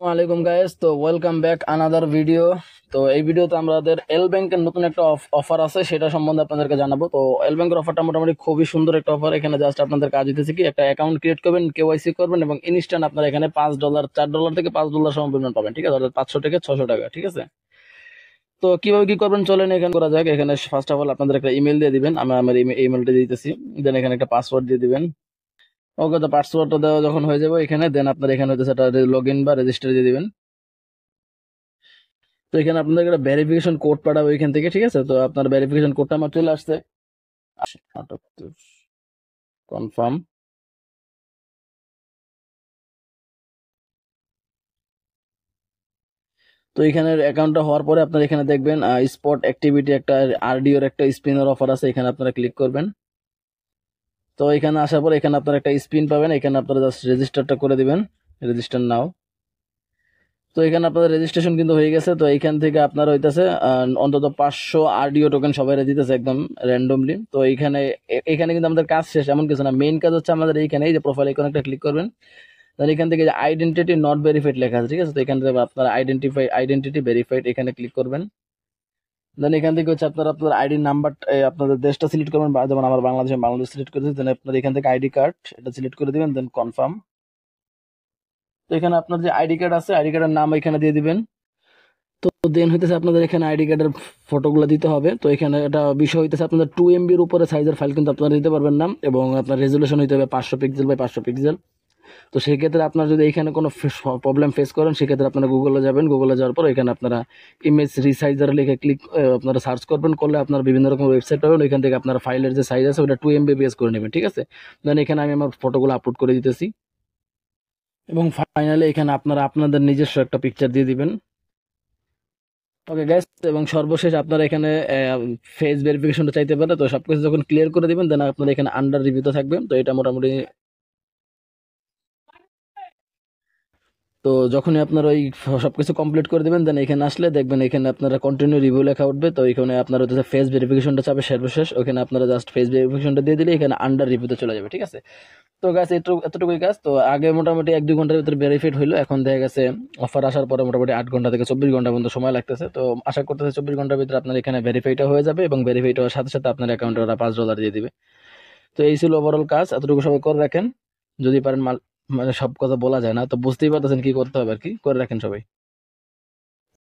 ওয়ালাইকুম গাইস, তো welcome back another video. তো এই ভিডিওতে আমাদের এল ব্যাংকের নতুন একটা অফার আছে, সেটা সম্বন্ধে আপনাদেরকে জানাবো। তো এল ব্যাংকের অফারটা মোটামুটি খুবই সুন্দর একটা অফার। এখানে জাস্ট আপনাদের কাজ হইতেছে কি, একটা অ্যাকাউন্ট ক্রিয়েট করবেন, কেওয়াইসি করবেন এবং ইনস্ট্যান্ট আপনার এখানে $5, $4 থেকে $5 সম পরিমাণ পাবেন। ঠিক আছে, অর্থাৎ 500 থেকে 600 টাকা। ঠিক আছে, তো কিভাবে কি করবেন চলেন এখানে করা যাক। এখানে ফার্স্ট অফ অল আপনাদের একটা ইমেল দিয়ে দিবেন, আমি আমার ইমেলটা দিতেছি। দেন এখানে একটা পাসওয়ার্ড দিয়ে দিবেন। ওকে, তো পাসওয়ার্ডটা দেওয়া যখন হয়ে যাবে এখানে, দেন আপনার এখানে হচ্ছে একটা লগ ইন বা রেজিস্টার দিয়ে দিবেন। তো এখানে আপনাদের একটা ভেরিফিকেশন কোড পাঠাবো এখান থেকে। ঠিক আছে, তো আপনার ভেরিফিকেশন কোডটা আমার চলে আসছে। কনফার্ম। তো এখানে অ্যাকাউন্টটা হওয়ার পরে আপনার এখানে দেখবেন স্পট অ্যাক্টিভিটি একটা আরডিওর একটা স্পিনের অফার আছে, এখানে আপনারা ক্লিক করবেন। তো এখানে আসার পর এখানে আপনারা একটা স্পিন পাবেন, এখানে আপনারা জাস্ট রেজিস্টারটা করে দিবেন। রেজিস্টার নাও। তো এখানে আপনাদের রেজিস্ট্রেশন কিন্তু হয়ে গেছে। তো এইখান থেকে আপনার হইতেছে অন্তত 500 আরডিও টোকেন সবাই দিতেছে একদম র্যান্ডমলি। তো এইখানে এখানে কিন্তু আমাদের কাজ শেষ এমন কিছু না, মেইন কাজ হচ্ছে আমাদের এইখানে এই যে প্রোফাইল আইকনে একটা ক্লিক করবেন। দেন এখান থেকে যে আইডেন্টিটি নট ভেরিফাইড লেখা আছে, ঠিক আছে, তো এখান থেকে আপনার আইডেন্টিটি ভেরিফাইড এখানে ক্লিক করবেন। দেন এখান থেকে হচ্ছে আপনার আপনার আইডি নাম্বার, আপনাদের দেশটা সিলেক্ট করবেন, যেমন আমার বাংলাদেশ সিলেক্ট করেছি। দেন আপনার এখান থেকে আইডি কার্ড এটা সিলেক্ট করে দিবেন, দেন কনফার্ম। তো এখানে আপনার যে আইডি কার্ড আছে, আইডি কার্ডের নাম এখানে দিয়ে দিবেন। তো দেন হইতেছে আপনাদের এখানে আইডি কার্ডের ফটোগুলো দিতে হবে। তো এখানে একটা বিষয় হইতেছে, আপনাদের 2 MB উপরে সাইজের ফাইল কিন্তু আপনারা দিতে পারবেন না, এবং আপনার রেজুলেশন হইতে হবে 500 পিক্সেল বাই 500 পিক্সেল। তো সেই ক্ষেত্রে আপনার যদি এখানে কোনো প্রবলেম ফেস করেন, সেক্ষেত্রে আপনারা গুগলে যাবেন। গুগলে যাওয়ার পর এখানে আপনারা ইমেজ রিসাইজার লিখে আপনারা সার্চ করবেন, করলে আপনারা বিভিন্ন রকম ওয়েবসাইট পাবেন। ওইখান থেকে আপনার ফাইলের যে সাইজ আছে ওটা 2 MB করে নেবেন। ঠিক আছে, দেন এখানে আমি আমার ফটোগুলো আপলোড করে দিতেছি, এবং ফাইনালি এখানে আপনারা আপনাদের নিজস্ব একটা পিকচার দিয়ে দিবেন। ওকে গ্যাস, এবং সর্বশেষ আপনারা এখানে ফেস ভেরিফিকেশনটা চাইতে পারে। তো সবকিছু যখন ক্লিয়ার করে দিবেন, দেন আপনারা এখানে আন্ডার রিভিউতে থাকবে। তো এটা মোটামুটি, তো যখনই আপনার ওই সবকিছু কমপ্লিট করে দিবেন, দেন এখানে আসলে দেখবেন এখানে আপনারা কন্টিনিউ রিভিউ লেখা উঠবে। তো এখানে আপনার হচ্ছে ফেস ভেরিফিকেশনটা চাবে সর্বশেষ, ওখানে আপনারা জাস্ট ফেস ভেরিফিকেশনটা দিয়ে দিলে এখানে আন্ডার রিভিউতে চলে যাবে। ঠিক আছে, তো গাছ এতটুকুই কাজ। তো আগে মোটামুটি 1-2 ঘন্টার ভিতরে ভেরিফাইড হইলো, এখন দেখা গেছে অফার আসার পরে মোটামুটি 8 ঘন্টা থেকে 24 ঘন্টা পর্যন্ত সময় লাগতেছে। তো আশা করতেছে 24 ঘন্টার ভিতরে আপনার এখানে ভেরিফাইটা হয়ে যাবে, এবং ভেরিফাইড হওয়ার সাথে সাথে আপনার অ্যাকাউন্টে ওরা $5 দিয়ে দিবে। তো এই ছিল ওভারঅল কাজ, এতটুকু সবাই করে রাখেন। যদি পারেন মানে সব কথা বলা যায় না, তো বুঝতেই পারতেছেন কি করতে হবে আর কি, করে রাখেন সবাই।